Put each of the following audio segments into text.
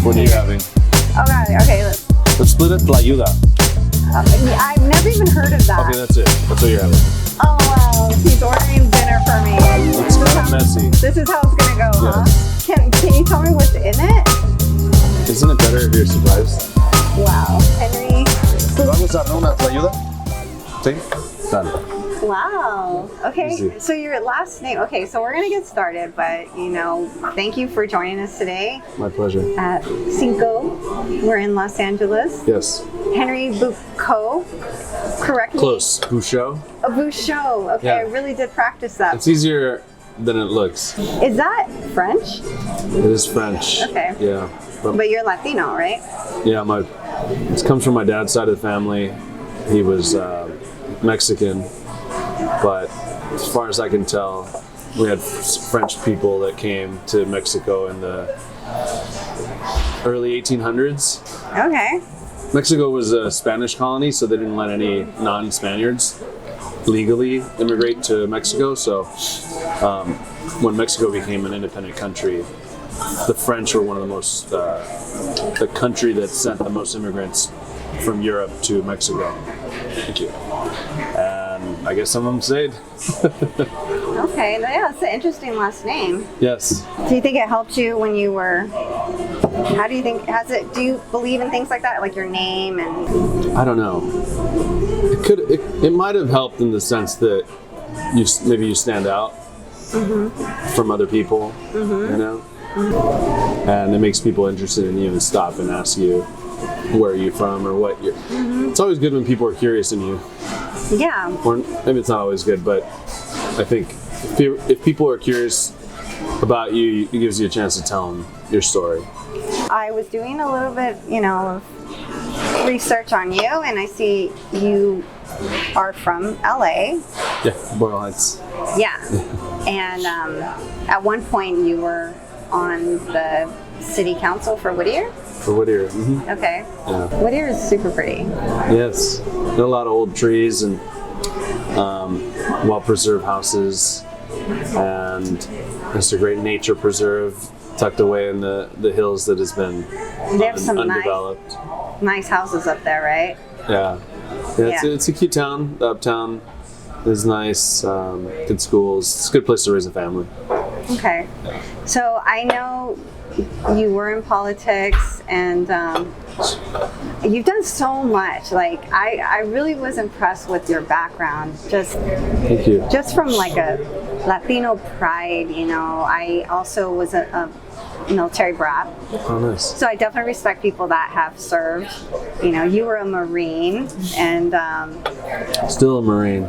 What are you having? Oh god, okay, Let's split it. Tlayuda. I've never even heard of that. Okay, that's it. That's what you're having. Oh wow, he's ordering dinner for me. It's kind of messy. This is how it's gonna go, huh? Yes. Can you tell me what's in it? Isn't it better if you're surprised? Wow, Henry. Vamos a una tlayuda. Sí. Done. Wow. Okay, Easy. so your last name. Okay, so we're gonna get started, but thank you for joining us today My pleasure. at Cinco. We're in Los Angeles. Yes. Henry Bouchot, correct me? Close. Bouchot. A Bouchot. Okay, Yeah. I really did practice that. It's easier than it looks. Is that French? It is French. Okay. Yeah. But you're Latino, right? Yeah, it comes from my dad's side of the family. He was Mexican, but as far as I can tell, we had French people that came to Mexico in the early 1800s. Okay. Mexico was a Spanish colony, so they didn't let any non-Spaniards legally immigrate to Mexico. So when Mexico became an independent country, the French were one of the most, the country that sent the most immigrants from Europe to Mexico. Thank you. And I guess some of them stayed. Okay, yeah, it's an interesting last name. Yes. Do you think it helped you when you were, do you believe in things like that, like your name and? I don't know. It might have helped in the sense that maybe you stand out from other people, and it makes people interested in you and stop and ask you where are you from or what you're. It's always good when people are curious in you. Yeah. Or maybe it's not always good, but I think if people are curious about you, it gives you a chance to tell them your story. I was doing a little bit, of research on you, and I see you are from LA. Yeah, Boyle Heights. Yeah. And at one point you were on the city council for Whittier? For Whittier. Mm-hmm. Okay. Yeah. Whittier is super pretty. Yes. There are a lot of old trees and well-preserved houses, and it's a great nature preserve tucked away in the hills that has been They have some undeveloped. nice houses up there, right? Yeah. It's a cute town. The uptown is nice. Good schools. It's a good place to raise a family. Okay. So I know you were in politics, and you've done so much. Like I really was impressed with your background. Thank you. Just from like a Latino pride, I also was a military brat. Oh, nice. So I definitely respect people that have served. You were a Marine, and Still a Marine.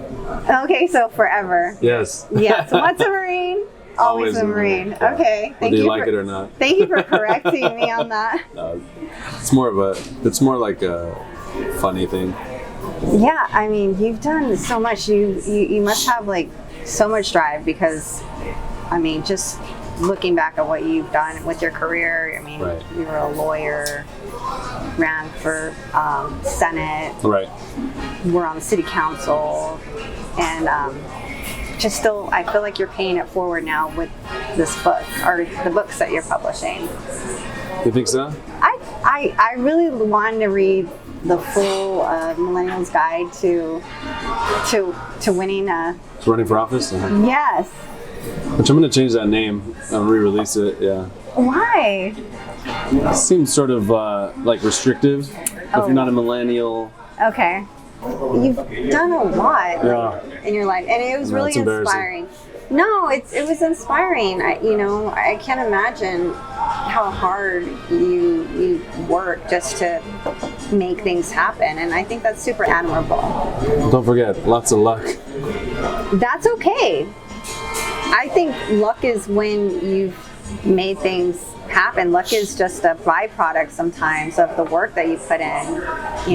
okay, so forever. Yes. Yeah. So what's a Marine? Always a Marine. Yeah. Okay. Whether you like it or not. Thank you for correcting me on that. It's more like a funny thing. Yeah, I mean, you've done so much. You must have like so much drive, because, I mean, just looking back at what you've done with your career. I mean, Right. You were a lawyer, ran for Senate, Right. were on the city council, and I feel like you're paying it forward now with this book, or the books that you're publishing. You think so? I really wanted to read the full Millennial's Guide to winning a. Running for office? Uh-huh. Yes. Which I'm going to change that name and re-release it, yeah. Why? It seems sort of like restrictive if you're not a millennial. Okay. You've done a lot in your life, and it was really embarrassing. inspiring. No, it was inspiring. I can't imagine how hard you work just to make things happen, and I think that's super admirable. Don't forget, lots of luck. That's okay. I think luck is when you've made things happen. Luck is just a byproduct sometimes of the work that you put in.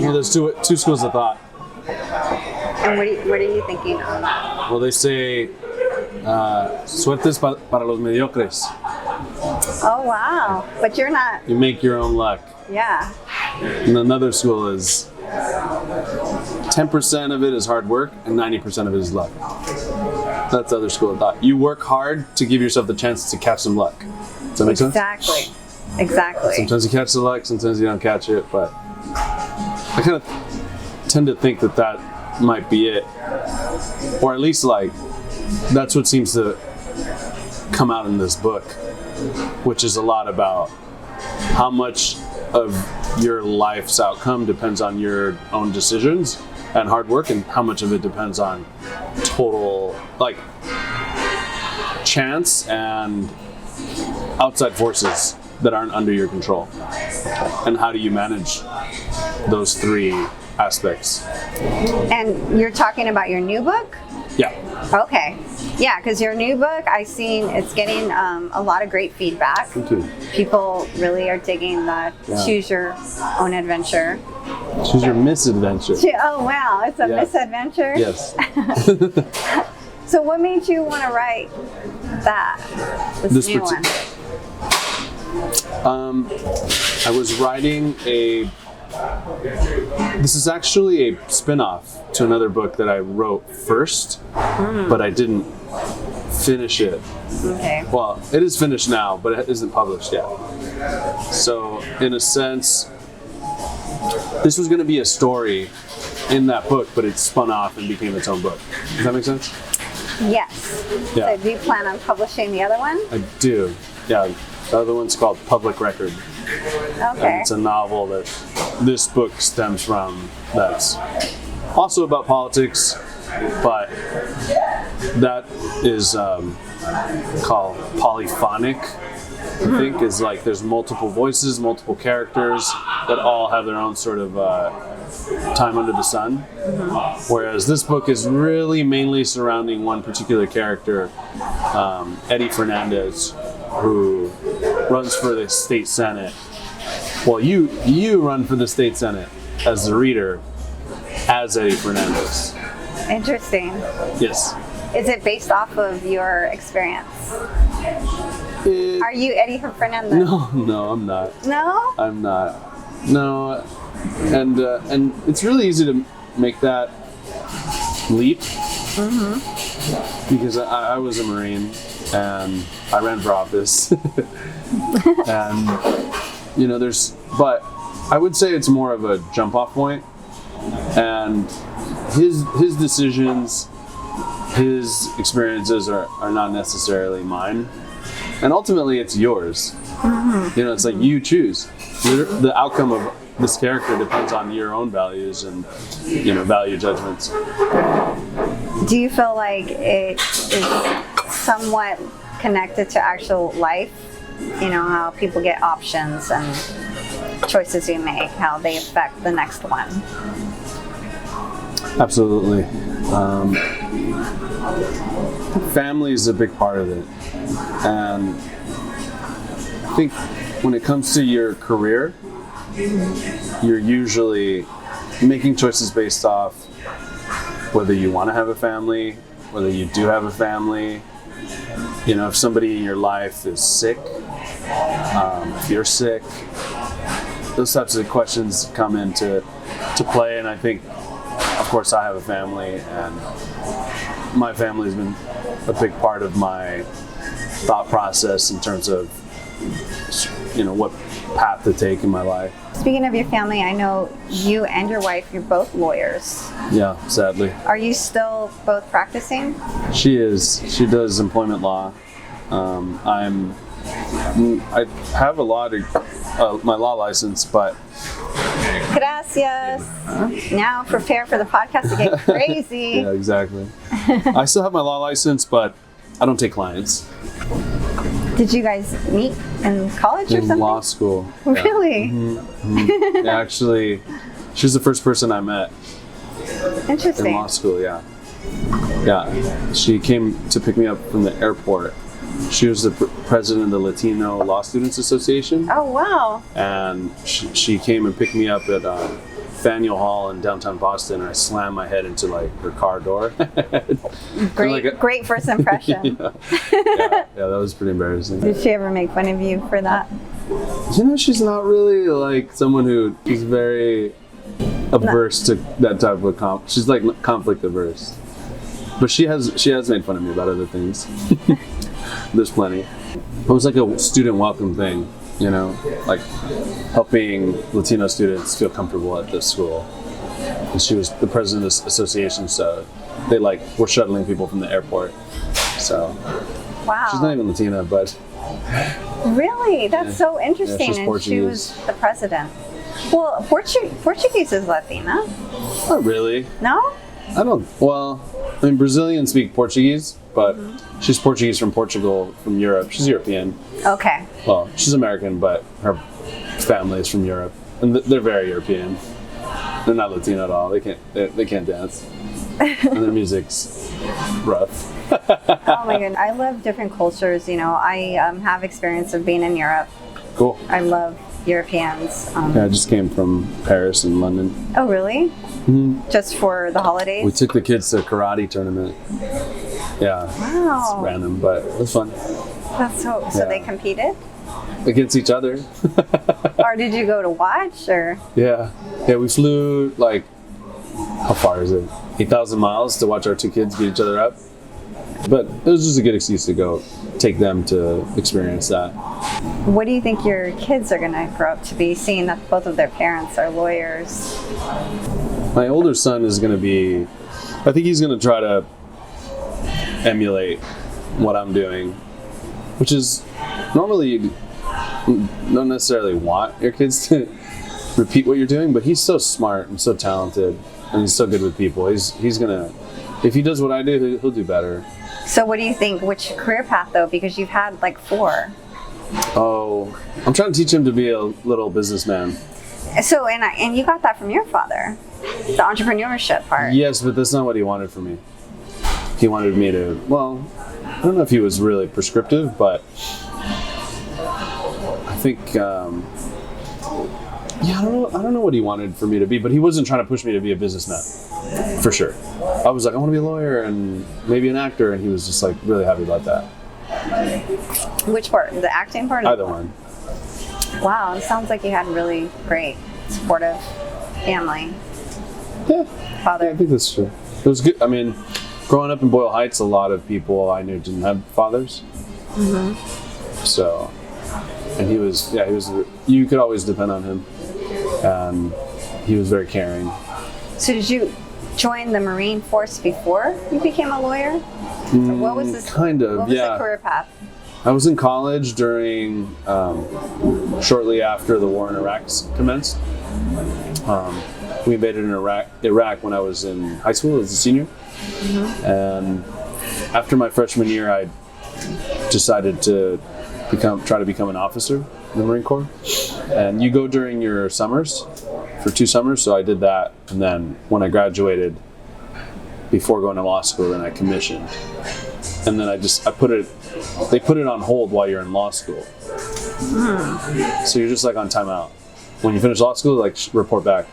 Well, there's two schools of thought. And what are you thinking on that? Well, they say, suerte es para los mediocres. Oh, wow. But you're not. You make your own luck. Yeah. And another school is 10% of it is hard work and 90% of it is luck. That's the other school of thought. You work hard to give yourself the chance to catch some luck. Does that make sense? Exactly. Exactly. Sometimes you catch the luck, sometimes you don't catch it, but I kind of tend to think that that might be it. Or at least like, that's what seems to come out in this book, which is a lot about how much of your life's outcome depends on your own decisions and hard work, and how much of it depends on total like chance and outside forces that aren't under your control. And how do you manage those three aspects? And you're talking about your new book? Yeah. Okay. Yeah, because your new book, I've seen it's getting a lot of great feedback. Me too. People really are digging the choose your own adventure. Choose your misadventure. Oh, wow. It's a Yeah. misadventure? Yes. So what made you want to write that? This new one? I was writing this is actually a spin-off to another book that I wrote first, but I didn't finish it. Okay. Well, it is finished now, but it isn't published yet. So, in a sense, this was going to be a story in that book, but it spun off and became its own book. Does that make sense? Yes. Yeah. So do you plan on publishing the other one? I do. Yeah. The other one's called Public Record. And Okay. it's a novel that this book stems from, that's also about politics, but that is called polyphonic. I think is like there's multiple voices, multiple characters that all have their own sort of time under the sun. Whereas this book is really mainly surrounding one particular character, Eddie Fernandez, who runs for the state senate. Well, you run for the state senate as the reader, as Eddie Fernandez. Interesting. Yes. Is it based off of your experience? Are you Eddie Fernandez? No, I'm not. No? I'm not. No, and it's really easy to make that leap because I was a Marine and I ran for office, and but I would say it's more of a jump off point, and his decisions, his experiences are not necessarily mine. And ultimately, it's yours. It's like you choose. The outcome of this character depends on your own values and, value judgments. Do you feel like it is somewhat connected to actual life? How people get options and choices you make, how they affect the next one? Absolutely. Family is a big part of it. And I think when it comes to your career, you're usually making choices based off whether you want to have a family, whether you do have a family. If somebody in your life is sick, if you're sick, those types of questions come into play. And I think, of course, I have a family, and my family has been a big part of my thought process in terms of what path to take in my life. Speaking of your family, I know you and your wife, you're both lawyers. Yeah, sadly. Are you still both practicing? She is. She does employment law. I have a lot of my law license, but Gracias. Now prepare for the podcast to get crazy. yeah, exactly. I still have my law license, but I don't take clients. Did you guys meet in college or In something? law school. Really? Yeah, actually, she's the first person I met Interesting. in law school. Yeah. She came to pick me up from the airport. She was the president of the Latino Law Students Association. Oh, wow. And she came and picked me up at Faneuil Hall in downtown Boston, and I slammed my head into her car door. Great first impression. yeah, that was pretty embarrassing. Did she ever make fun of you for that? She's not really someone who is very averse to that type of she's conflict averse. But she has made fun of me about other things. There's plenty. It was like a student welcome thing, you know, like helping Latino students feel comfortable at this school. And she was the president of this association, so they were shuttling people from the airport. So Wow. she's not even Latina, but Really? That's so interesting. she's and Portuguese. she was the president. Well, Portuguese is Latina. not really. No? Brazilians speak Portuguese, but she's Portuguese from Portugal, from Europe. She's European. Okay. Well, she's American, but her family is from Europe, and they're very European. They're not Latino at all. They can't dance, and their music's rough. Oh my goodness. I love different cultures. You know, I have experience of being in Europe. Cool. I love Europeans. Yeah, I just came from Paris and London. Oh, really? Mm-hmm. Just for the holidays? We took the kids to a karate tournament. Yeah. Wow. It's random, but it was fun. That's so Yeah. they competed? Against each other. Or did you go to watch or? Yeah. Yeah, we flew how far is it? 8,000 miles to watch our two kids beat each other up. But it was just a good excuse to go take them to experience that. What do you think your kids are going to grow up to be, seeing that both of their parents are lawyers? My older son is going to be, I think he's going to try to emulate what I'm doing, which is normally you don't necessarily want your kids to repeat what you're doing, but he's so smart and so talented and he's so good with people. He's going to, if he does what I do, he'll do better. So what do you think, which career path though, because you've had 4? Oh, I'm trying to teach him to be a little businessman. So, and you got that from your father, the entrepreneurship part. Yes, but that's not what he wanted from me. He wanted me to, I don't know if he was really prescriptive, but I think, I don't know what he wanted for me to be, but he wasn't trying to push me to be a businessman, for sure. I was like, I want to be a lawyer and maybe an actor, and he was just really happy about that. Which part? The acting part? Either one. Wow, it sounds like you had a really great, supportive family. Yeah. Father. Yeah, I think that's true. It was good. I mean, growing up in Boyle Heights, a lot of people I knew didn't have fathers. Mm-hmm. So, and he was, you could always depend on him. And he was very caring. So did you join the Marine Force before you became a lawyer? Or what was this? Kind of, what was the career path? I was in college during, shortly after the war in Iraq commenced. We invaded in Iraq when I was in high school as a senior. Mm-hmm. And after my freshman year, I decided to try to become an officer in the Marine Corps. And you go during your summers, for 2 summers, so I did that. And then when I graduated, before going to law school, then I commissioned. And then they put it on hold while you're in law school. So you're just on timeout. When you finish law school, report back.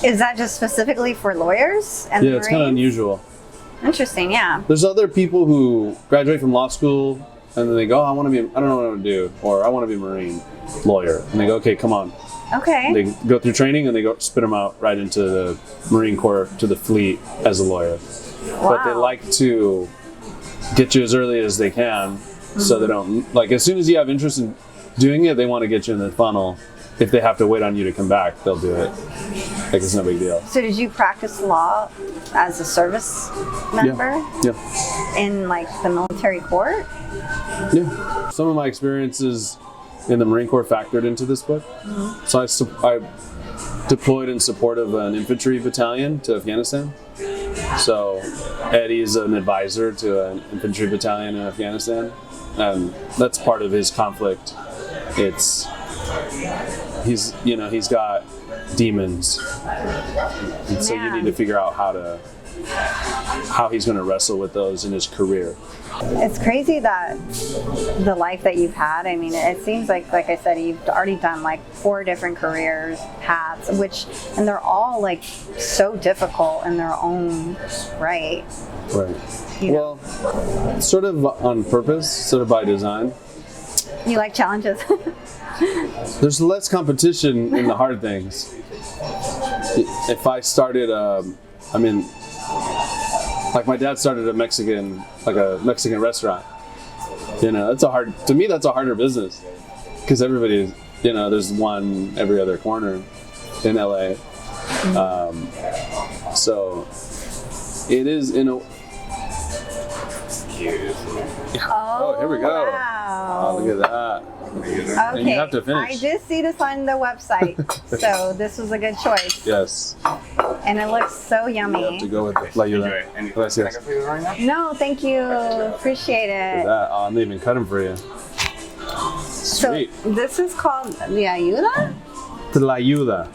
Is that just specifically for lawyers and Yeah, it's kind of unusual. Interesting, yeah. There's other people who graduate from law school and then they go, I don't know what I want to do, or I want to be a Marine lawyer. And they go, okay, come on. Okay. They go through training and they go spit them out right into the Marine Corps, to the fleet as a lawyer. Wow. But they like to get you as early as they can, so they don't, as soon as you have interest in doing it, they want to get you in the funnel. If they have to wait on you to come back, they'll do it. It's no big deal. So did you practice law as a service member? Yeah. In the military court? Yeah. Some of my experiences in the Marine Corps factored into this book. Mm-hmm. So I deployed in support of an infantry battalion to Afghanistan. So Eddie is an advisor to an infantry battalion in Afghanistan, and that's part of his conflict. He's got demons, and so you need to figure out how he's going to wrestle with those in his career. It's crazy that the life that you've had. I mean, it seems like I said, you've already done 4 different careers paths, and they're all so difficult in their own right. Right. Well, sort of on purpose, sort of by design. You like challenges. There's less competition in the hard things. If I started, my dad started a Mexican restaurant. That's a harder business because everybody there's one every other corner in LA. So it is in a. Oh, here we go. Wow. Oh, look at that. Okay, And you have to finish. I did see this on the website, so this was a good choice. Yes. And it looks so yummy. You have to go with it. Like you Gracias. No, thank you. Appreciate it. Oh, I'm even cut them for you. Sweet. So this is called the ayuda? Tlayuda.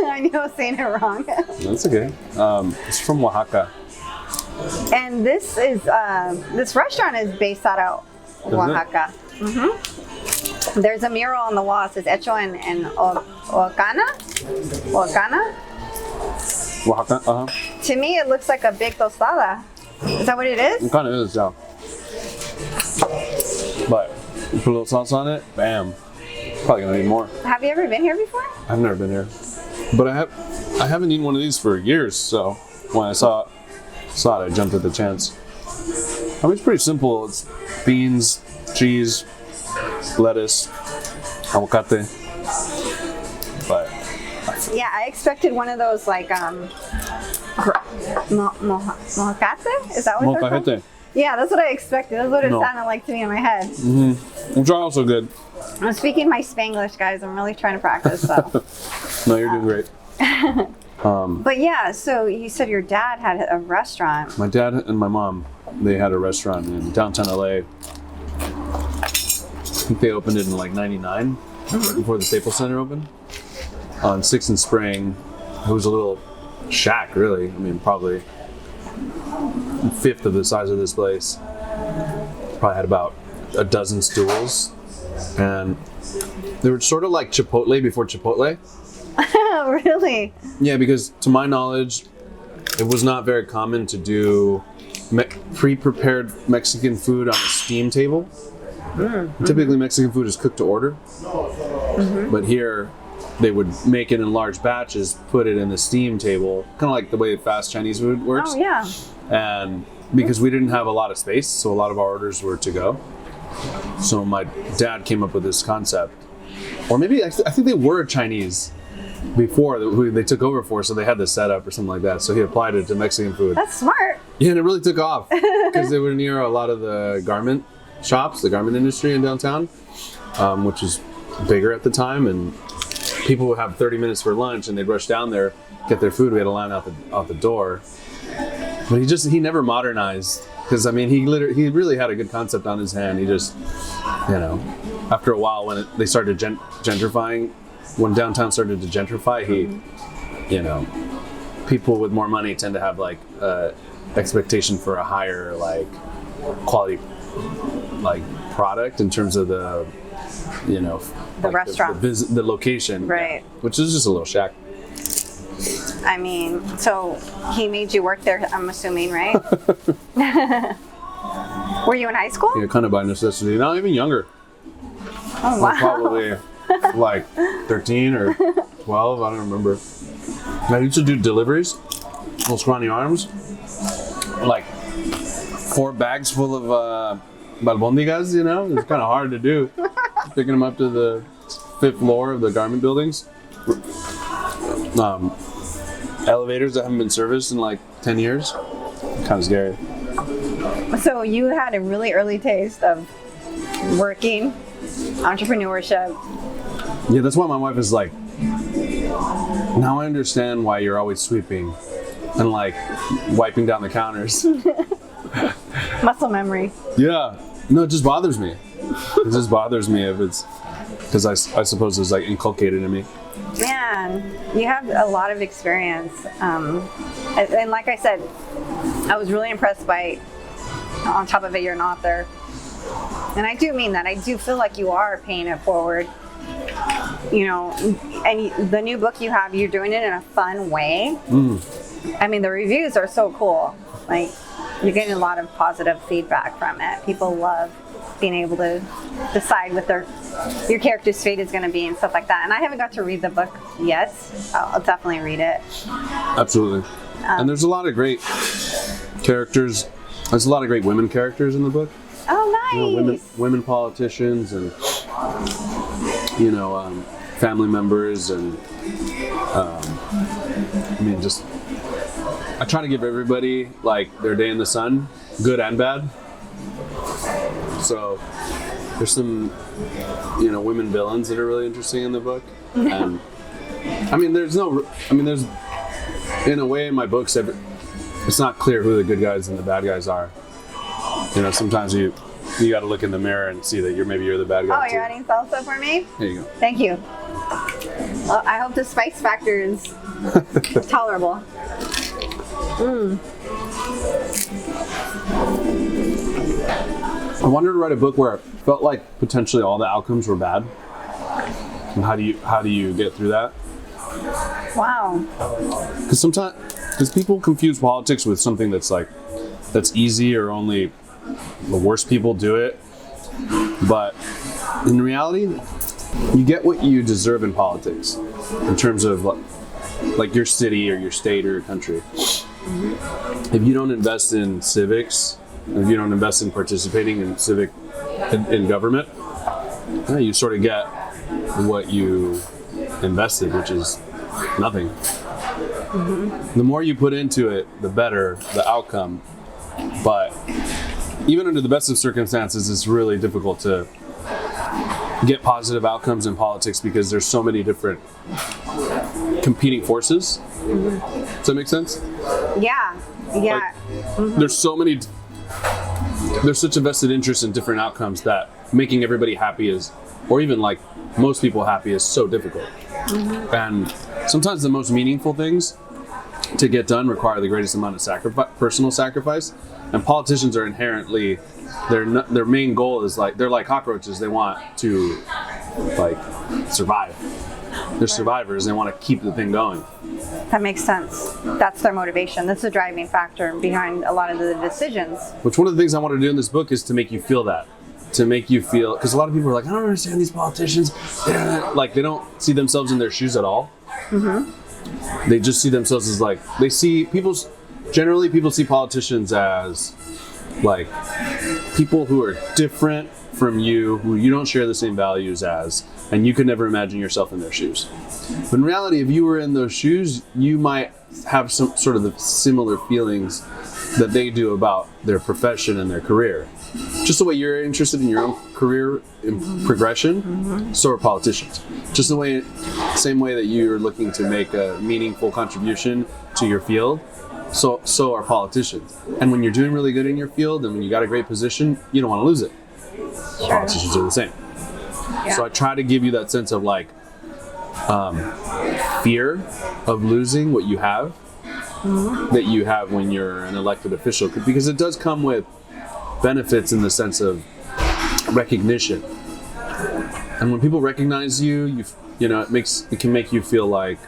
I knew I was saying it wrong. That's okay. It's from Oaxaca. And this is this restaurant is based out of Oaxaca. There's a mural on the wall. It says "Hecho en Oaxaca." Oaxaca. Oaxaca. To me, it looks like a big tostada. Is that what it is? It kind of is, yeah. But you put a little sauce on it, bam. Probably gonna need more. Have you ever been here before? I've never been here, but I haven't eaten one of these for years. So when I saw it, I jumped at the chance. I mean, it's pretty simple. It's beans, cheese, lettuce, aguacate. But Yeah, I expected one of those like mojacate? Is that what they're called? molcajete, Yeah, that's what I expected. That's what it No. sounded like to me in my head. which are also good. I'm speaking my Spanglish, guys. I'm really trying to practice. So, No, you're doing great. but yeah. So you said your dad had a restaurant. My dad and my mom, they had a restaurant in downtown LA. I think they opened it in like '99, right before the Staples Center opened. On 6th and Spring. It was a little shack, really. I mean, probably a fifth of the size of this place. Probably had about a dozen stools. And they were sort of like Chipotle before Chipotle. Really? Yeah, because to my knowledge, it was not very common to do pre-prepared Mexican food on a steam table. Typically, Mexican food is cooked to order. But here, they would make it in large batches, put it in the steam table, kind of like the way fast Chinese food works. Oh yeah. And because we didn't have a lot of space, so a lot of our orders were to go. So my dad came up with this concept. Or maybe, I think they were Chinese before who they took over for, so they had this setup or something like that. So he applied it to Mexican food. That's smart. Yeah, and it really took off because they were near a lot of the garment shops, the garment industry in downtown, which was bigger at the time. And people would have 30 minutes for lunch and they'd rush down there, get their food. We had a line out the door. But he never modernized. Because, I mean, he really had a good concept on his hand. He just, after a while when they started gentrifying, when downtown started to gentrify, people with more money tend to have like expectation for a higher like quality like product in terms of the like restaurant, the location, right? Which is just a little shack. I mean, so he made you work there, I'm assuming, right? Were you in high school? Yeah, kind of by necessity. Not even younger. Oh, wow. Probably like 13 or 12, I don't remember. I used to do deliveries, little scrawny arms, like 4 bags full of balbondigas, It's kind of hard to do. Picking them up to the 5th floor of the garment buildings. Elevators that haven't been serviced in like 10 years. Kind of scary. So you had a really early taste of working, entrepreneurship. Yeah, that's why my wife is like, now I understand why you're always sweeping and like wiping down the counters. Muscle memory. Yeah. No, it just bothers me. It just bothers me if it's, because I suppose it's like inculcated in me. Man, you have a lot of experience. And like I said, I was really impressed by, on top of it, you're an author. And I do mean that. I do feel like you are paying it forward. And the new book you have, you're doing it in a fun way. I mean, the reviews are so cool. Like, you're getting a lot of positive feedback from it. People love being able to decide what your character's fate is going to be and stuff like that. And I haven't got to read the book yet. I'll definitely read it. Absolutely. And there's a lot of great characters. There's a lot of great women characters in the book. Oh, nice. Women politicians, and family members, and just I try to give everybody like their day in the sun, good and bad. So there's some women villains that are really interesting in the book, and there's in a way in my books it's not clear who the good guys and the bad guys are. Sometimes you got to look in the mirror and see that maybe you're the bad guy. Oh, you're adding salsa for me? There you go. Thank you. Well, I hope the spice factor is tolerable. I wanted to write a book where it felt like potentially all the outcomes were bad. And how do you get through that? Wow. Because people confuse politics with something that's easy, or only the worst people do it. But in reality, you get what you deserve in politics, in terms of like your city or your state or your country. If you don't invest in civics, if you don't invest in participating in government, you sort of get what you invested, which is nothing. The more you put into it, the better the outcome. But even under the best of circumstances, it's really difficult to get positive outcomes in politics because there's so many different competing forces. Does that make sense? Yeah. There's such a vested interest in different outcomes that making everybody happy or even like most people happy, is so difficult. And sometimes the most meaningful things to get done require the greatest amount of personal sacrifice. And politicians are inherently, their main goal is they're like cockroaches. They want to survive. They're survivors. They want to keep the thing going. That makes sense. That's their motivation. That's the driving factor behind a lot of the decisions. Which one of the things I want to do in this book is to make you feel that. To make you feel, because a lot of people are like, I don't understand these politicians. They don't see themselves in their shoes at all. They just see themselves as generally people see politicians as like people who are different from you, who you don't share the same values as, and you could never imagine yourself in their shoes. But in reality, if you were in those shoes, you might have some sort of the similar feelings that they do about their profession and their career. Just the way you're interested in your own career progression, so are politicians. Just the same way that you're looking to make a meaningful contribution to your field, so are politicians. And when you're doing really good in your field and when you got a great position, you don't want to lose it. Sure. Politicians are the same. Yeah. So I try to give you that sense of fear of losing what you have, that you have when you're an elected official, because it does come with benefits in the sense of recognition. And when people recognize you, it can make you feel like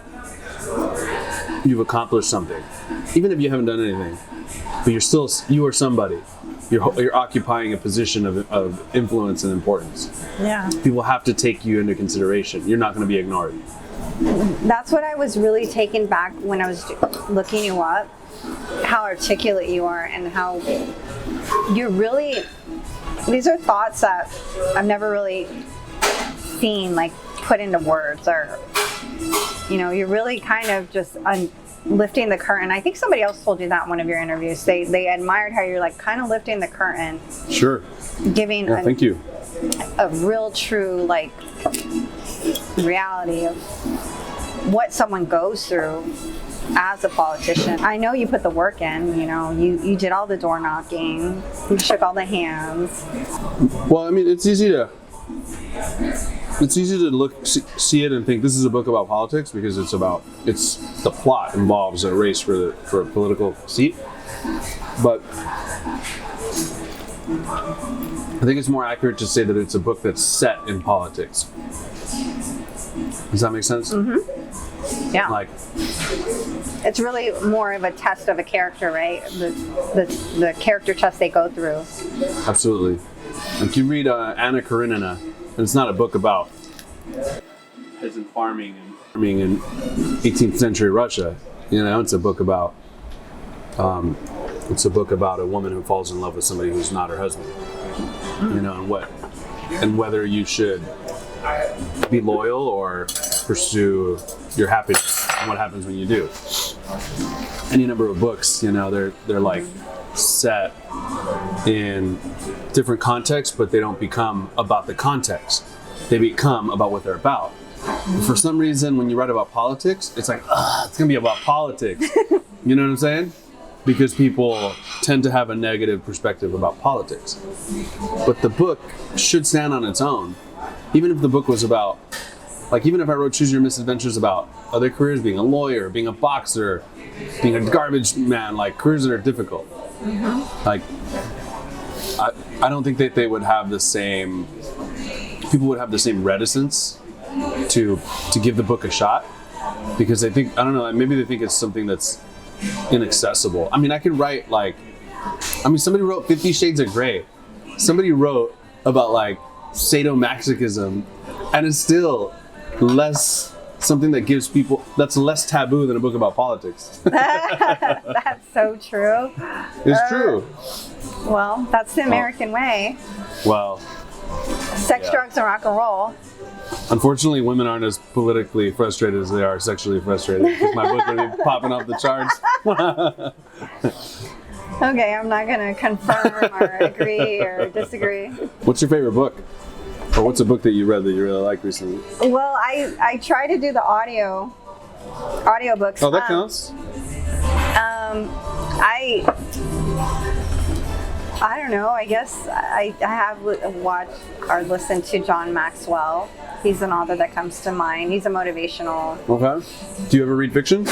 you've accomplished something, even if you haven't done anything. But you are somebody. You're occupying a position of influence and importance. Yeah. People have to take you into consideration. You're not going to be ignored. That's what I was really taken back when I was looking you up, how articulate you are and how you're really, these are thoughts that I've never really seen put into words, or you're really kind of just lifting the curtain. I think somebody else told you that in one of your interviews. They admired how you're kind of lifting the curtain. Sure. Giving thank you. A real true reality of what someone goes through as a politician. I know you put the work in, you did all the door knocking, you shook all the hands. Well, it's easy to see it and think this is a book about politics because the plot involves a race for a political seat. But I think it's more accurate to say that it's a book that's set in politics. Does that make sense? Yeah. It's really more of a test of a character, right? The character test they go through. Absolutely. If you read Anna Karenina, and it's not a book about peasant farming in 18th century Russia. It's a book about a woman who falls in love with somebody who's not her husband. And whether you should be loyal or pursue your happiness and what happens when you do. Any number of books, you know, they're like set in different contexts, but they don't become about the context. They become about what they're about. For some reason, when you write about politics, it's like, it's gonna be about politics. You know what I'm saying? Because people tend to have a negative perspective about politics. But the book should stand on its own. Even if the book was about, like, even if I wrote Choose Your Misadventures about other careers, being a lawyer, being a boxer, being a garbage man, like careers that are difficult. Like, I don't think that they would have the same, people would have the same reticence to give the book a shot, because they think, I don't know, maybe they think it's something that's inaccessible. I mean, I could write somebody wrote 50 Shades of Grey. Somebody wrote about like sadomasochism, and it's still less something that gives people, that's less taboo than a book about politics. That's so true. It's true. Well, that's the American way. Well, Sex, drugs, and rock and roll. unfortunately, women aren't as politically frustrated as they are sexually frustrated, because my book would be popping off the charts. Okay, I'm not going to confirm or agree or disagree. What's your favorite book? Or what's a book that you read that you really liked recently? Well, I try to do the audiobooks. Oh, that counts. I don't know. I guess I have watched or listened to John Maxwell. He's an author that comes to mind. He's a motivational. Okay. Do you ever read fiction?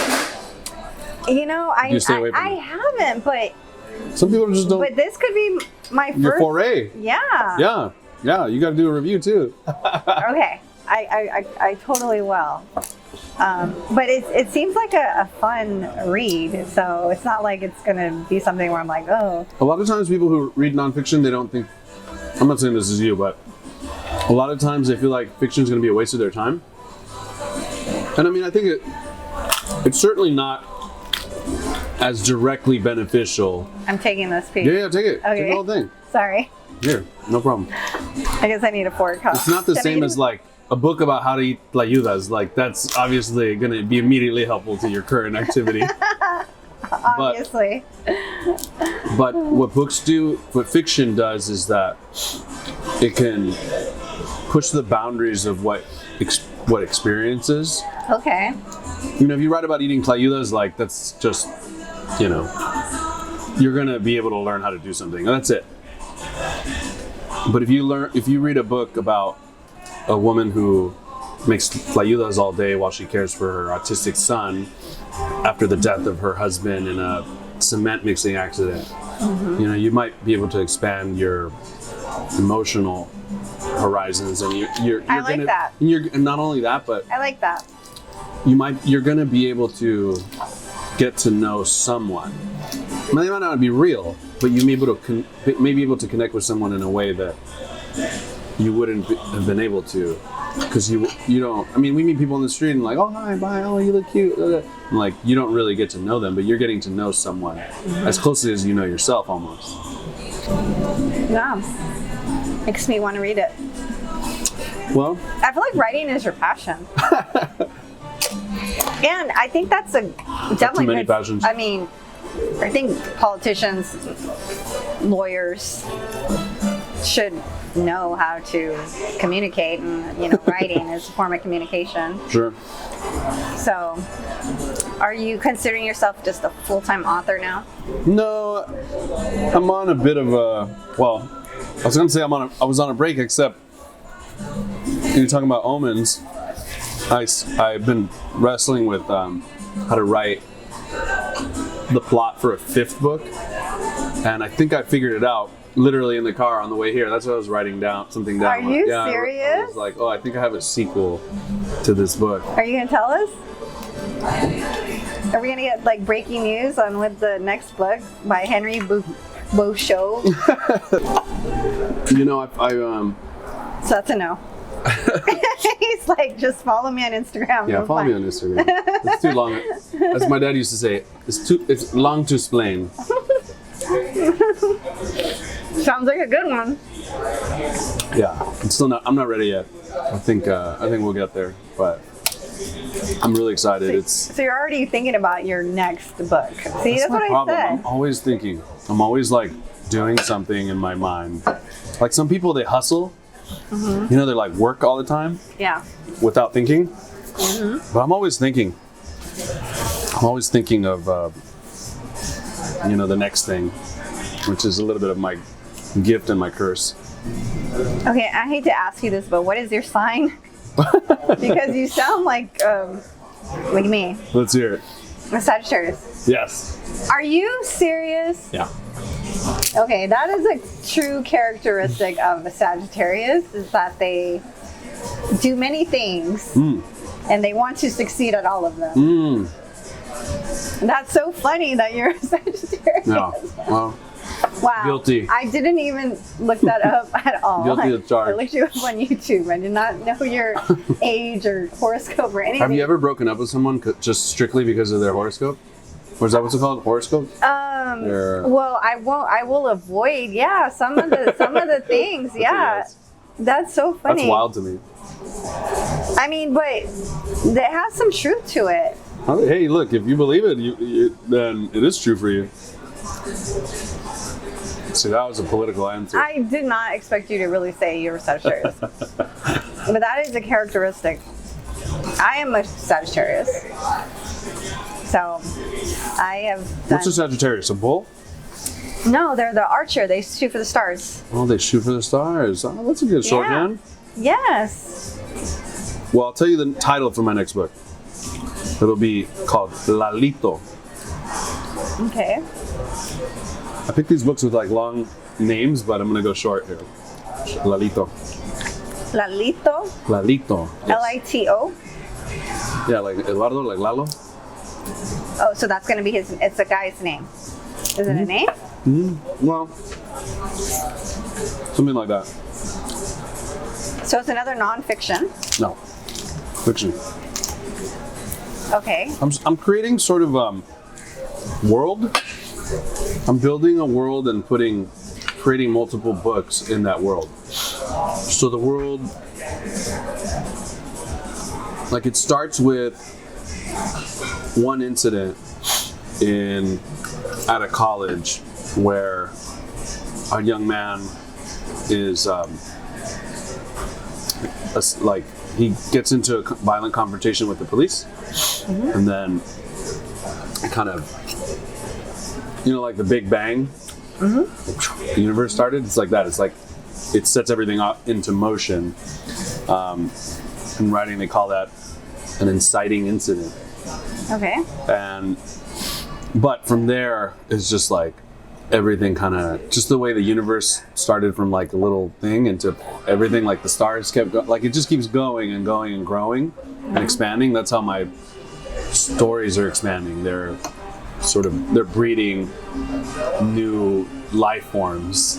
You know, You stay away from I it? haven't, but Some people just don't. but this could be my first. Your foray. Yeah. Yeah. You got to do a review too. Okay. I totally will. But it seems like a fun read, so it's not like it's going to be something where I'm like, oh. A lot of times people who read nonfiction, they don't think, I'm not saying this is you, but a lot of times they feel like fiction is going to be a waste of their time. And I mean, I think it's certainly not as directly beneficial. I'm taking this piece. Yeah, take it. Okay. Take the whole thing. Sorry. Here, no problem. I guess I need a fork. It's not the same as like a book about how to eat tlayudas. Like, that's obviously going to be immediately helpful to your current activity. Obviously. But what books do, what fiction does, is that it can push the boundaries of what experience is. Okay. You know, if you write about eating tlayudas, like, that's just, you know, you're gonna be able to learn how to do something, and that's it. But if you read a book about a woman who makes tlayudas all day while she cares for her autistic son after the death of her husband in a cement mixing accident, you know, you might be able to expand your emotional horizons, and you're I like gonna, that. And not only that, but I like that. you're gonna be able to get to know someone. I mean, they might not be real, but you may be able to connect with someone in a way that you wouldn't have been able to, because you don't. I mean, we meet people on the street and like, oh, hi, bye, oh, you look cute. And like, you don't really get to know them, but you're getting to know someone as closely as you know yourself, almost. Yeah. Makes me want to read it. Well, I feel like writing is your passion. And I think that's definitely many good. passions. I mean, I think politicians, lawyers should know how to communicate, and, you know, writing is a form of communication. sure. So, are you considering yourself just a full-time author now? No, I'm on a bit of a, well, I was gonna say I was on a break, except you're talking about omens. I've been wrestling with how to write the plot for a 5th book, and I think I figured it out literally in the car on the way here. That's what I was writing something down. Are you I serious? was like, oh, I think I have a sequel to this book. Are you going to tell us? Are we going to get like breaking news on what the next book by Henry Bouchot? You know, So that's a no. He's like, just follow me on Instagram. yeah, follow me on Instagram. It's too long. As my dad used to say, it's long to explain. Sounds like a good one. Yeah, I'm not ready yet. I think we'll get there, but I'm really excited. So you're already thinking about your next book. See, that's my what problem. I said. I'm always thinking. I'm always like doing something in my mind. Like some people, they hustle. You know, they like work all the time. Yeah. Without thinking. But I'm always thinking. I'm always thinking of, you know, the next thing, which is a little bit of my gift and my curse. Okay, I hate to ask you this, but what is your sign? Because you sound like me. Let's hear it. A Sagittarius. Yes. Are you serious? Yeah. Okay, that is a true characteristic of a Sagittarius, is that they do many things and they want to succeed at all of them. That's so funny that you're a Sagittarius. No. Well, wow. guilty. I didn't even look that up at all. Guilty of charge. I looked you up on YouTube. I did not know your age or horoscope or anything. Have you ever broken up with someone just strictly because of their horoscope? Or is that what's it called? Horoscope? Well, I won't. I will avoid. Yeah, some of the things. Yeah, that's so funny. That's wild to me. I mean, but that has some truth to it. Hey, look, if you believe it, then it is true for you. See, that was a political answer. I did not expect you to really say you were Sagittarius, but that is a characteristic. I am a Sagittarius, so I have. What's a Sagittarius? A bull? No, they're the archer. They shoot for the stars. Oh, they shoot for the stars. Oh, that's a good shorthand. Yes. Well, I'll tell you the title for my next book. It'll be called Lalito. Okay. I picked these books with like long names, but I'm gonna go short here. Lalito. Lalito. Lalito. Yes. Lito. Yeah, like Eduardo, like Lalo. Oh, so that's gonna be his. It's a guy's name. Is it a name? Well, something like that. So it's another nonfiction. No, fiction. Okay. I'm creating sort of world. I'm building a world and creating multiple books in that world. So the world, like it starts with one incident at a college where a young man is like he gets into a violent confrontation with the police, and then kind of, you know, like the Big Bang, the universe started. It's like that. It's like it sets everything up into motion. In writing, they call that an inciting incident. Okay. But from there, it's just like everything kind of, just the way the universe started from like a little thing into everything, like the stars kept like it just keeps going and going and growing and expanding. That's how my stories are expanding. They're breeding new life forms.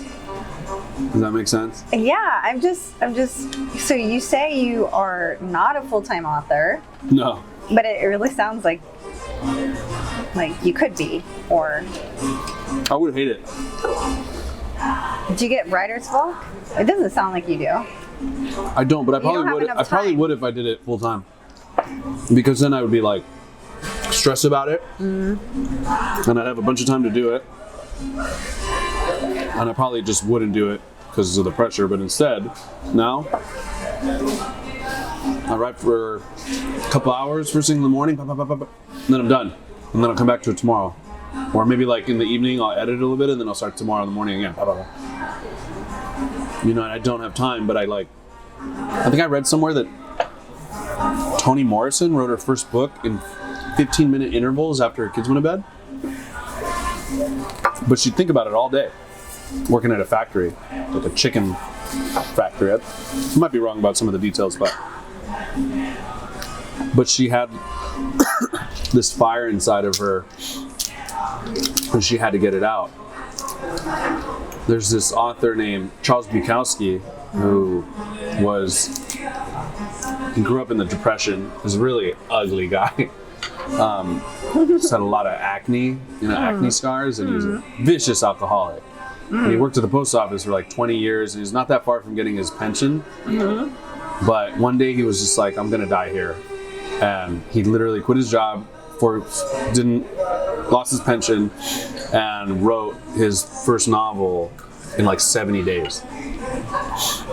Does that make sense? Yeah, I'm just. So you say you are not a full-time author. No. But it really sounds like you could be, or. I would hate it. Did you get writer's block? It doesn't sound like you do. I don't, but I probably would if I did it full time. Because then I would be like stressed about it, and I'd have a bunch of time to do it, and I probably just wouldn't do it because of the pressure. But instead, now I write for a couple hours first thing in the morning, and then I'm done, and then I'll come back to it tomorrow. Or maybe like in the evening, I'll edit a little bit and then I'll start tomorrow in the morning again. You know, and I don't have time, but I think I read somewhere that Toni Morrison wrote her first book in 15-minute intervals after her kids went to bed. But she'd think about it all day, working at a factory, like a chicken factory. I might be wrong about some of the details, but she had this fire inside of her, and she had to get it out. There's this author named Charles Bukowski who he grew up in the Depression. He's a really ugly guy. Just had a lot of acne, acne scars, and he was a vicious alcoholic. And he worked at the post office for like 20 years, and he's not that far from getting his pension. But one day he was just like, I'm gonna die here. And he literally quit his job, lost his pension, and wrote his first novel in like 70 days.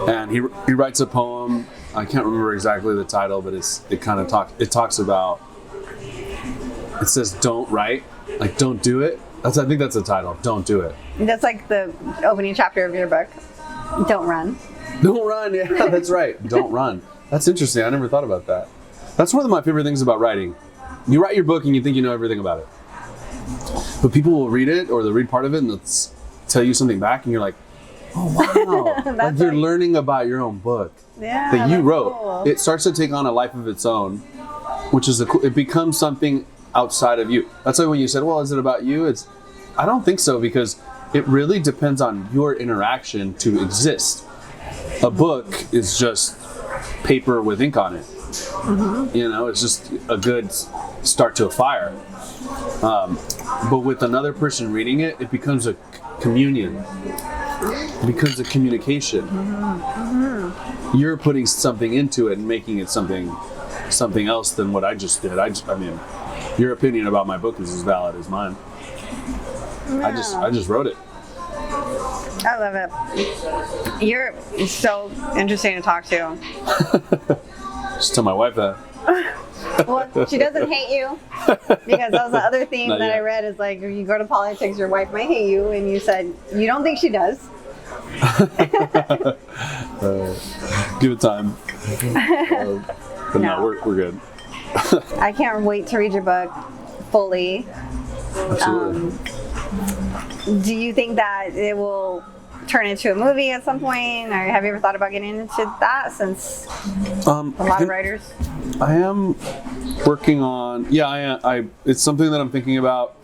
And he writes a poem. I can't remember exactly the title, but it talks about, it says don't write, like don't do it. I think that's the title, don't do it. That's like the opening chapter of your book. Don't run. Don't run, yeah, that's right. Don't run. That's interesting. I never thought about that. That's one of my favorite things about writing. You write your book and you think you know everything about it. But people will read it, or they'll read part of it and they'll tell you something back and you're like, oh wow. Like you're learning about your own book that you wrote. Cool. It starts to take on a life of its own, which is it becomes something outside of you. That's why when you said, well, is it about you? I don't think so, because it really depends on your interaction to exist. A book is just paper with ink on it. Mm-hmm. You know, it's just a good start to a fire. But with another person reading it, it becomes a communion. It becomes a communication. Mm-hmm. You're putting something into it and making it something else than what I just did. I mean, your opinion about my book is as valid as mine. Yeah. I just wrote it. I love it. You're so interesting to talk to. Just tell my wife that. Well, she doesn't hate you, because that was the other theme that I read is like, if you go to politics, your wife might hate you, and you said you don't think she does. Give it time. But no, we're good. I can't wait to read your book fully. Absolutely. Do you think that it will turn into a movie at some point, or have you ever thought about getting into that, since a lot of writers? I am working on, it's something that I'm thinking about.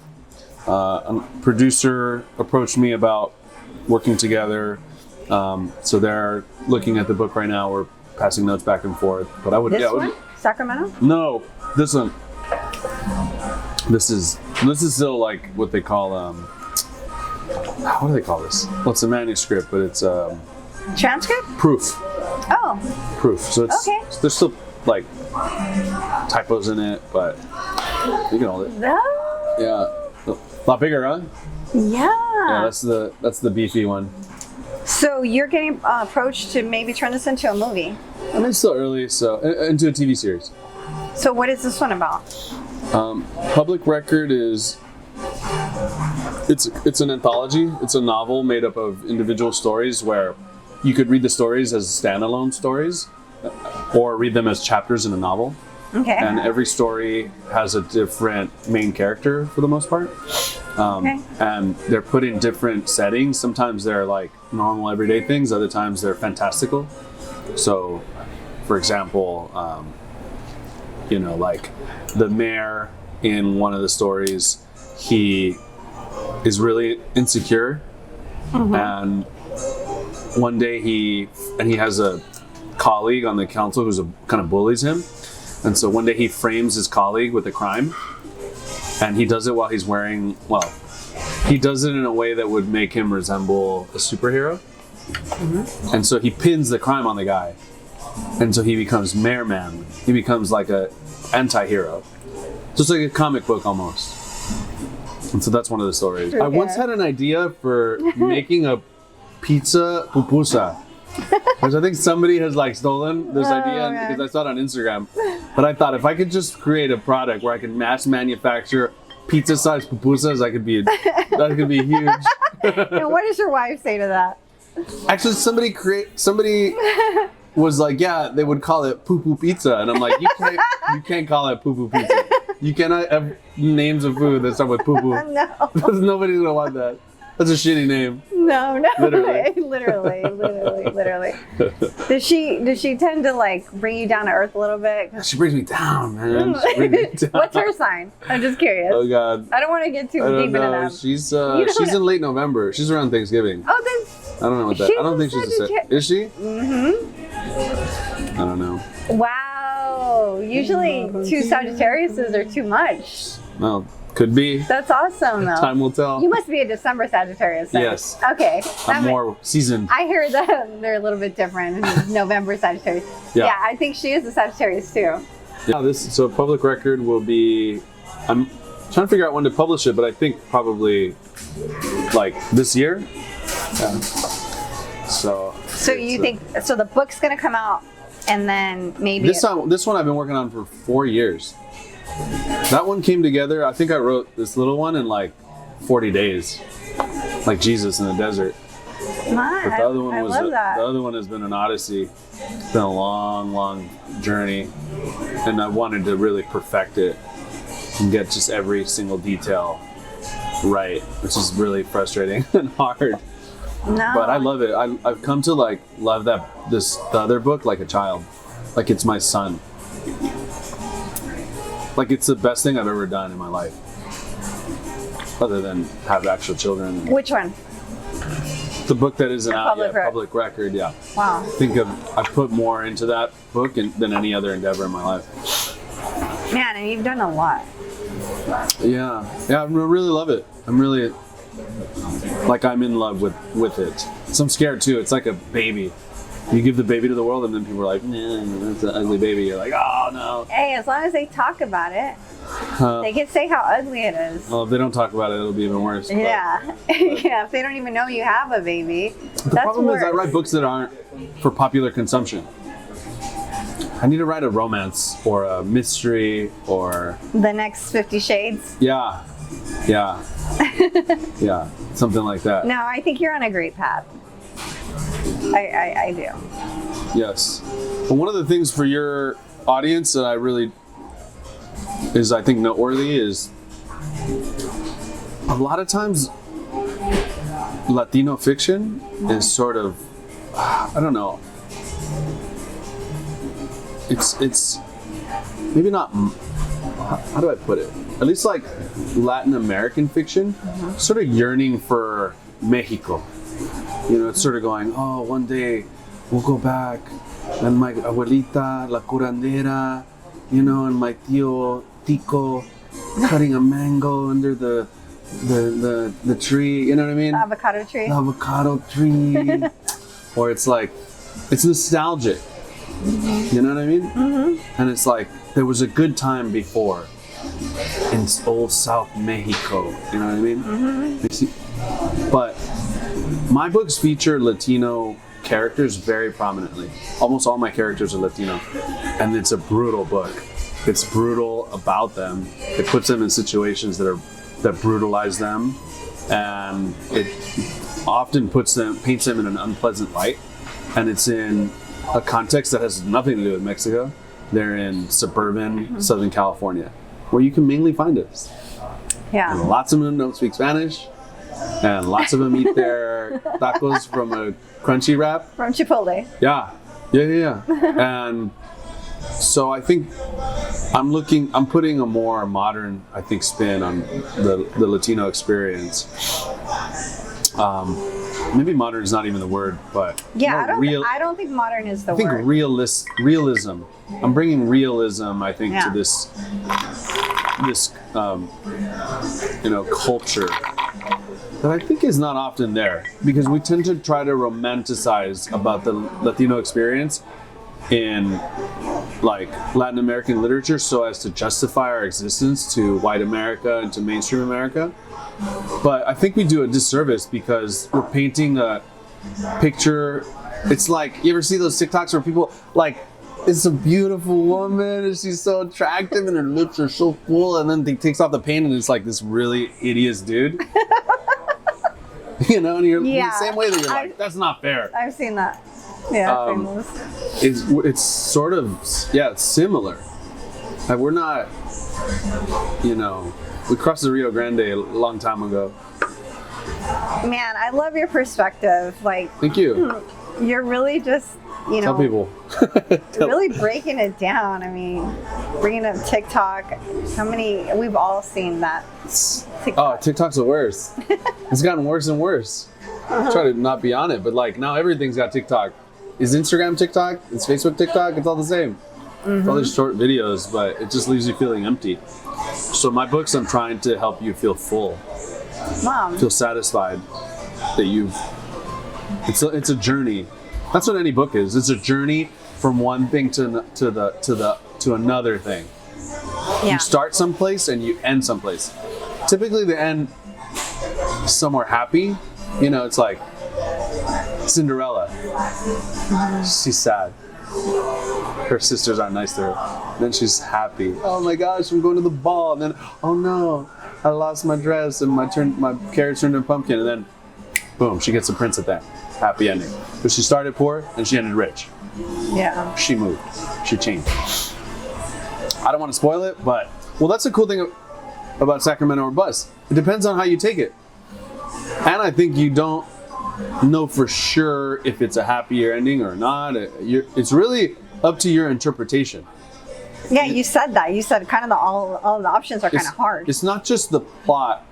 A producer approached me about working together, so they're looking at the book right now. We're passing notes back and forth. But I would, one? Sacramento? No, this one. This is still like what they call what do they call this? Well, it's a manuscript, but it's transcript? Proof. Oh. Proof. So it's okay. There's still like typos in it, but you can hold it. No. Yeah. A lot bigger, huh? Yeah. Yeah, that's the beefy one. So you're getting approached to maybe turn this into a movie? I mean, it's still early, so into a TV series. So what is this one about? Public Record is it's an anthology. It's a novel made up of individual stories where you could read the stories as standalone stories, or read them as chapters in a novel. Okay. And every story has a different main character for the most part. And they're put in different settings. Sometimes they're like normal everyday things. Other times they're fantastical. So, for example, like the mayor in one of the stories, he is really insecure. Mm-hmm. And one day he has a colleague on the council who's kind of bullies him. And so one day he frames his colleague with a crime, and he does it while he's he does it in a way that would make him resemble a superhero. Mm-hmm. And so he pins the crime on the guy. And so he becomes Mayor Man. He becomes like a anti-hero. Just like a comic book almost. And so that's one of the stories. Okay. I once had an idea for making a pizza pupusa. Which I think somebody has like stolen this idea because I saw it on Instagram. But I thought if I could just create a product where I could mass manufacture pizza-sized pupusas, that could be huge. And what does your wife say to that? Actually, somebody was like, yeah, they would call it poo-poo pizza, and I'm like, you can't call it poo-poo pizza. You cannot have names of food that start with poo-poo. No. Because nobody's gonna want that. That's a shitty name. No. Literally. Does she tend to like bring you down to earth a little bit? She brings me down, man. What's her sign? I'm just curious. Oh God. I don't want to get too deep into that. She's in late November. She's around Thanksgiving. Oh, then. I don't know what that. I don't think she's a. Is she? Mm-hmm. I don't know. Wow. Usually 2 Sagittariuses are too much. No, Could be. That's awesome, though. Time will tell. You must be a December Sagittarius, then. Yes. Okay. I'm more seasoned. I hear that they're a little bit different. November Sagittarius. Yeah. I think she is a Sagittarius, too. Yeah, so Public Record will be, I'm trying to figure out when to publish it, but I think probably like this year. Yeah. So you think, so the book's going to come out and then maybe... This one I've been working on for 4 years. That one came together, I think I wrote this little one in like 40 days. Like Jesus in the desert. My, But the other one I was love that. the other one has been an odyssey. It's been a long, long journey, and I wanted to really perfect it and get just every single detail right, which is really frustrating and hard. No. But I love it. I've come to like love the other book like a child, like it's my son. Like it's the best thing I've ever done in my life, other than have actual children. Which one? The book that isn't out yet, Public Public Record, yeah. Wow. I put more into that book than any other endeavor in my life. Man, and you've done a lot. Yeah, I really love it. I'm really, like, I'm in love with it. So I'm scared too. It's like a baby. You give the baby to the world, and then people are like, "Nah, that's an ugly baby." You're like, "Oh no." Hey, as long as they talk about it, they can say how ugly it is. Well, if they don't talk about it, it'll be even worse. Yeah. Yeah, if they don't even know you have a baby, The that's problem worse. is I write books that aren't for popular consumption. I need to write a romance or a mystery or... The next 50 Shades. Yeah, something like that. No, I think you're on a great path. I do. Yes. But one of the things for your audience that I think noteworthy is a lot of times Latino fiction is sort of, I don't know, it's maybe not, how do I put it? At least like Latin American fiction, sort of yearning for Mexico. You know, it's sort of going, oh, one day we'll go back, and my abuelita, la curandera, you know, and my tío Tico cutting a mango under the tree, you know what I mean? The avocado tree. The avocado tree. Or it's like, it's nostalgic. You know what I mean? Mm-hmm. And it's like, there was a good time before in old South Mexico. You know what I mean? Mm-hmm. But my books feature Latino characters very prominently. Almost all my characters are Latino. And it's a brutal book. It's brutal about them. It puts them in situations that brutalize them. And it often paints them in an unpleasant light. And it's in a context that has nothing to do with Mexico. They're in suburban Southern California, where you can mainly find us. Yeah. And lots of them don't speak Spanish, and lots of them eat their tacos from a crunchy wrap. From Chipotle. Yeah. And so I think I'm putting a more modern, I think, spin on the Latino experience. Maybe modern is not even the word, but yeah, I don't think modern is the word. I think realism. I'm bringing realism, I think, to this culture that I think is not often there, because we tend to try to romanticize about the Latino experience in like Latin American literature so as to justify our existence to white America and to mainstream America. But I think we do a disservice because we're painting a picture. It's like, you ever see those TikToks where people like, it's a beautiful woman and she's so attractive and her lips are so full, and then he takes off the paint and it's like this really hideous dude. You know, and you're the same way that you're like, that's not fair. I've seen that. Yeah, famous. It's sort of, it's similar. Like, we're not, we crossed the Rio Grande a long time ago. Man, I love your perspective. Like, thank you. You're really just, tell people. Really breaking it down. I mean, bringing up TikTok. We've all seen that. TikTok. Oh, TikTok's the worst. It's gotten worse and worse. I try to not be on it, but like now everything's got TikTok. Is Instagram TikTok? Is Facebook TikTok? It's all the same. It's all these short videos, but it just leaves you feeling empty. So my books, I'm trying to help you feel full, Mom. feel satisfied that you've. It's a journey. That's what any book is. It's a journey from one thing to another thing. Yeah. You start someplace and you end someplace. Typically, the end somewhere happy. You know, it's like Cinderella. She's sad. Her sisters aren't nice to her. Then she's happy. Oh my gosh, I'm going to the ball. And then, oh no, I lost my dress and my carrot turned into a pumpkin. And then, boom, she gets a prince at that. Happy ending. But she started poor and she ended rich. Yeah. She moved. She changed. I don't want to spoil it, but well, that's the cool thing about Sacramento or Bus. It depends on how you take it. And I think you don't know for sure if it's a happier ending or not. It's really up to your interpretation. Yeah, you said that. You said kind of all the options are kind of hard. It's not just the plot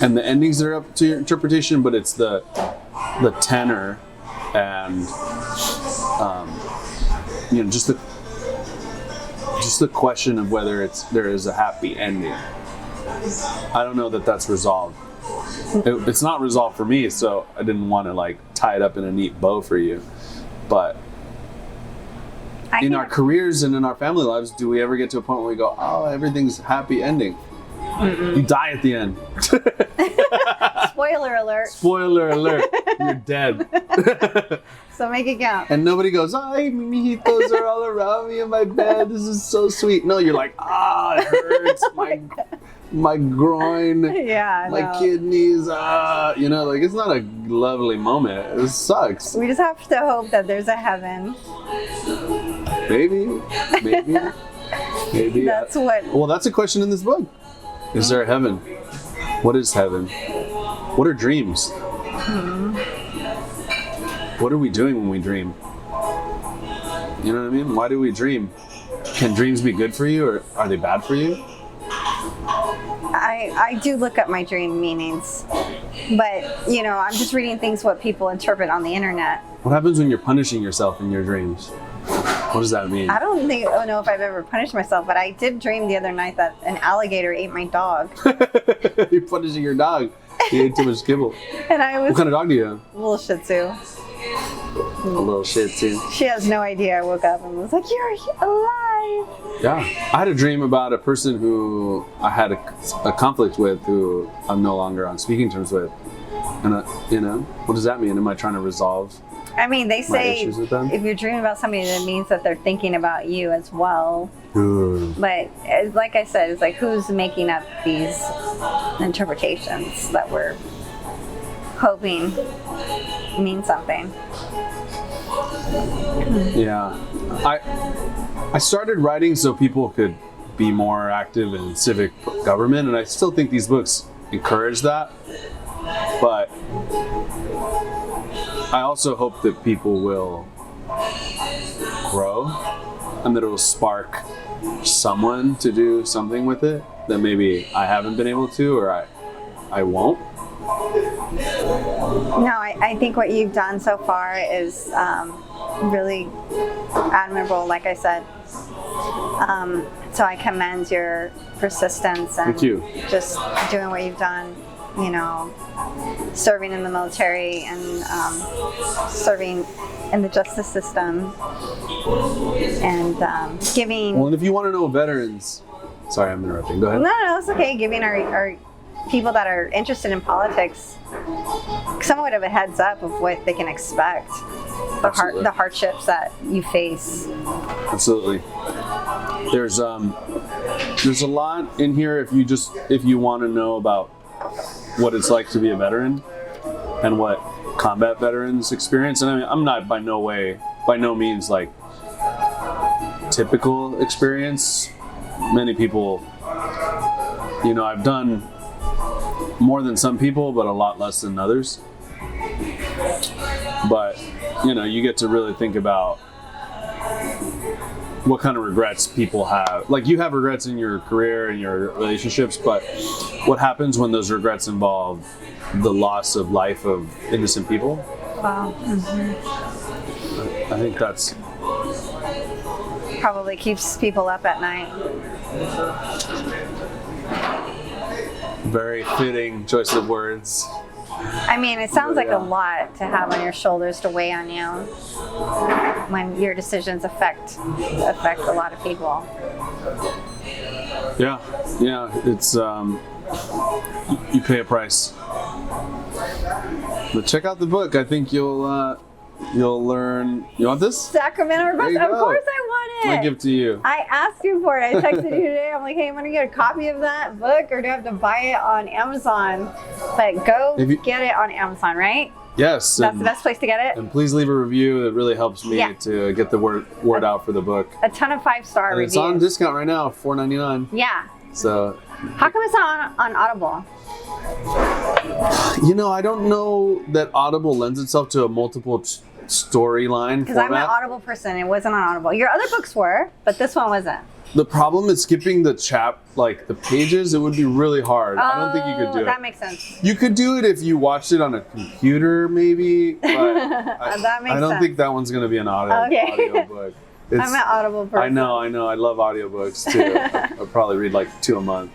and the endings that are up to your interpretation, but it's the tenor and just the question of whether there is a happy ending. I don't know that that's resolved. It's not resolved for me, so I didn't want to like tie it up in a neat bow for you. But in our careers and in our family lives, do we ever get to a point where we go, oh, everything's happy ending? Mm-mm. You die at the end. Spoiler alert. Spoiler alert. You're dead. So make it count. And nobody goes, ay, mijitos are all around me in my bed. This is so sweet. No, you're like, it hurts. My groin. Yeah, my kidneys. Like it's not a lovely moment. It sucks. We just have to hope that there's a heaven. Maybe. That's what. Well, that's a question in this book. Is there a heaven? What is heaven? What are dreams? What are we doing when we dream? You know what I mean? Why do we dream? Can dreams be good for you or are they bad for you? I do look up my dream meanings, but I'm just reading things what people interpret on the internet. What happens when you're punishing yourself in your dreams? What does that mean? I don't know if I've ever punished myself, but I did dream the other night that an alligator ate my dog. You're punishing your dog. You ate too much kibble. And I was. What kind of dog do you have? A little Shih Tzu. A little Shih Tzu. She has no idea. I woke up and was like, "You're alive." Yeah, I had a dream about a person who I had a conflict with, who I'm no longer on speaking terms with, and what does that mean? Am I trying to resolve? I mean, they say if you're dreaming about somebody, that means that they're thinking about you as well. But like I said, it's like who's making up these interpretations that we're hoping mean something. Yeah, I started writing so people could be more active in civic government, and I still think these books encourage that. But I also hope that people will grow and that it will spark someone to do something with it that maybe I haven't been able to, or I won't. No, I think what you've done so far is really admirable, like I said. So I commend your persistence and Thank you. Just doing what you've done, serving in the military and serving in the justice system and giving... Well, and if you want to know veterans... Sorry, I'm interrupting. Go ahead. No, it's okay. Giving our people that are interested in politics somewhat of a heads up of what they can expect, the hardships that you face. Absolutely. There's a lot in here if you want to know about what it's like to be a veteran and what combat veterans experience. And I mean, I'm not by no means like typical experience. Many people, I've done more than some people, but a lot less than others. But, you get to really think about what kind of regrets people have. Like, you have regrets in your career and your relationships, but what happens when those regrets involve the loss of life of innocent people? Wow. I think that's... probably keeps people up at night. Very fitting choice of words. I mean, it sounds like Yeah. a lot to have on your shoulders to weigh on you when your decisions affect a lot of people. Yeah, it's you pay a price. But check out the book. I think you'll learn. You want this? Sacramento There you Of go. course I want it. My gift to you. I asked you for it. I texted you today. I'm like, hey, I'm going to get a copy of that book, or do I have to buy it on Amazon? But go get it on Amazon, right? Yes. That's the best place to get it. And please leave a review. It really helps me to get the word out for the book. A ton of 5-star reviews. It's on discount right now, $4.99. Yeah. So. How come it's not on Audible? You know, I don't know that Audible lends itself to a multiple storyline Because I'm an format. Audible person. It wasn't on Audible. Your other books were, but this one wasn't. The problem is skipping the the pages. It would be really hard. I don't think you could do it. That makes sense. You could do it if you watched it on a computer, maybe. But That makes I don't sense. think that one's going to be an audiobook. I'm an Audible person. I know. I love audiobooks too. I'll probably read like 2 a month.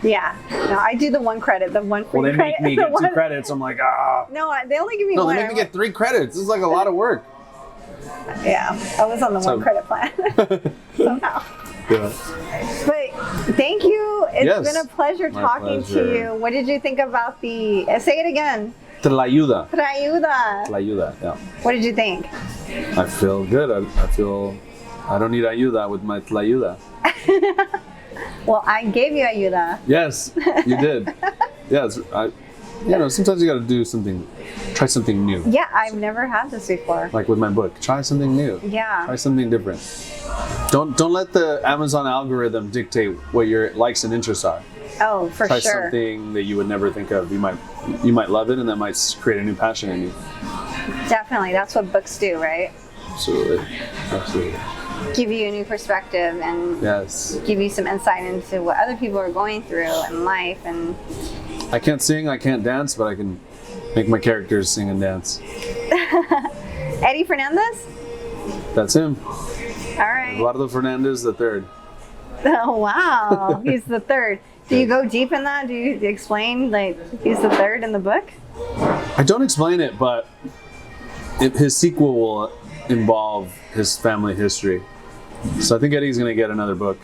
Yeah. No, I do the 1 credit, the one free Well, they credit. make me get 2 credits. I'm like, ah. No, they only give me No, one. they make me get 3 credits. This is like a lot of work. Yeah, I was on the 1 credit plan somehow. Yeah. But thank you. It's been a pleasure My talking pleasure. to you. What did you think about the? Say it again. Tlayuda. Trayuda. Tlayuda. Yeah. What did you think? I feel good. I feel I don't need ayuda with my tlayuda. Well, I gave you ayuda. Yes, you did. Yes, sometimes you got to try something new. Yeah, I've never had this before. Like with my book, try something new. Yeah. Try something different. Don't let the Amazon algorithm dictate what your likes and interests are. Oh, for Try sure. something that you would never think of. You might love it, and that might create a new passion in you. Definitely, that's what books do, right? Absolutely. Give you a new perspective and Yes. give you some insight into what other people are going through in life. And I can't sing, I can't dance, but I can make my characters sing and dance. Eddie Fernandez? That's him. All right. Eduardo Fernandez the third. Oh, wow. He's the third. Do you go deep in that? Do you explain, like, he's the third in the book? I don't explain it, but his sequel will involve his family history. So I think Eddie's going to get another book.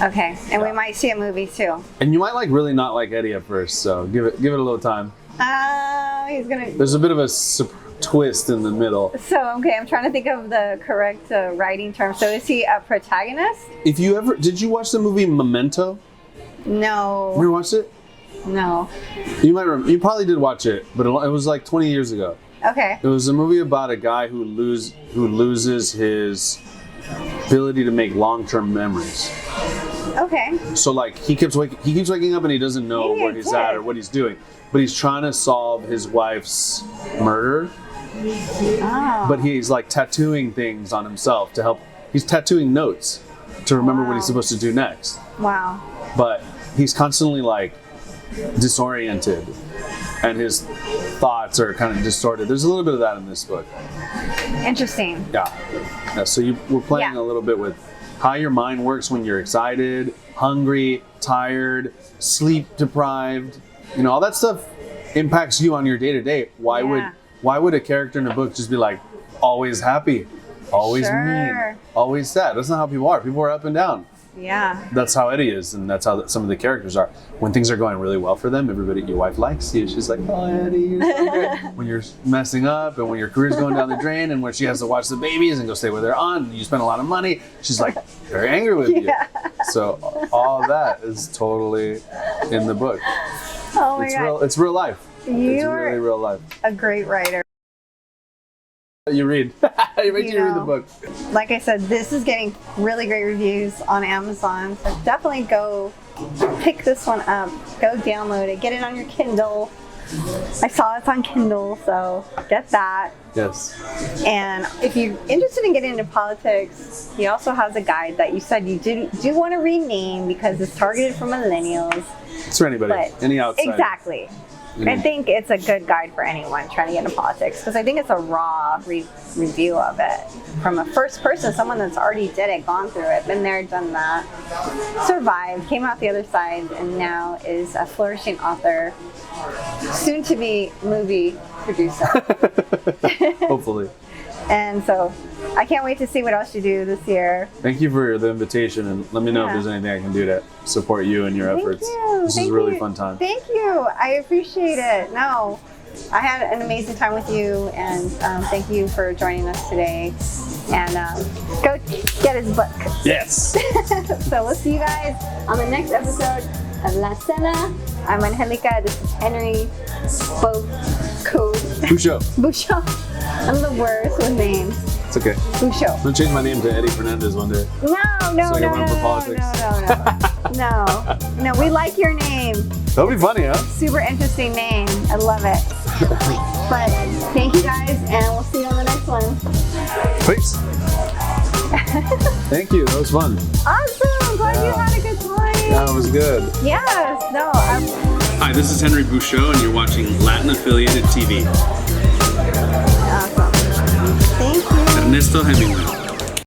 Okay. And we might see a movie, too. And you might really not like Eddie at first, so give it a little time. He's going to... There's a bit of a twist in the middle. So, okay, I'm trying to think of the correct writing term. So is he a protagonist? Did you watch the movie Memento? No. You ever watched it? No. You probably did watch it, but it was like 20 years ago. Okay. It was a movie about a guy who loses his ability to make long-term memories. Okay. So like he keeps waking up and he doesn't know Maybe where I he's did. at or what he's doing, but he's trying to solve his wife's murder. Oh. But he's like tattooing things on himself to help. He's tattooing notes to remember what he's supposed to do next. Wow. But he's constantly like disoriented, and his thoughts are kind of distorted. There's a little bit of that in this book. Interesting. Yeah. So we're playing a little bit with how your mind works when you're excited, hungry, tired, sleep deprived. All that stuff impacts you on your day to day. Why would a character in a book just be like always happy, always mean, always sad? That's not how people are. People are up and down. Yeah. That's how Eddie is, and that's how some of the characters are. When things are going really well for them, your wife likes you. She's like, "Oh, Eddie, you're so good." When you're messing up, and when your career's going down the drain, and when she has to watch the babies and go stay with her aunt, and you spend a lot of money, she's like very angry with you. So all that is totally in the book. Oh my God. It's real life. It's You're really real life. a great writer. You read. You read the book. Like I said, this is getting really great reviews on Amazon. So definitely go pick this one up. Go download it. Get it on your Kindle. I saw it's on Kindle, so get that. Yes. And if you're interested in getting into politics, he also has a guide that you said you do want to rename because it's targeted for millennials. It's for anybody. Any outsider. Exactly. I think it's a good guide for anyone trying to get into politics because I think it's a raw review of it from a first person, someone that's already did it, gone through it, been there, done that, survived, came out the other side, and now is a flourishing author, soon to be movie producer. Hopefully. And so I can't wait to see what else you do this year. Thank you for the invitation, and let me know if there's anything I can do to support you and your efforts. This is a really fun time. Thank you. I appreciate it. No, I had an amazing time with you, and thank you for joining us today. And go get his book. Yes. So we'll see you guys on the next episode of La Cena. I'm Angelica. This is Henry Bouchot. Bouchot. I'm the worst with names. It's okay. Bouchot. I'm gonna change my name to Eddie Fernandez one day. No, So I can run for politics. No, we like your name. That'll be funny, huh? Super interesting name. I love it. But thank you guys, and we'll see you on the next one. Peace. Thank you. That was fun. Awesome. I'm glad you had a good time. Yeah, it was good. Yes. No. Hi, this is Henry Bouchot, and you're watching Latin Affiliated TV. Awesome. Thank you. Ernesto Hemingway.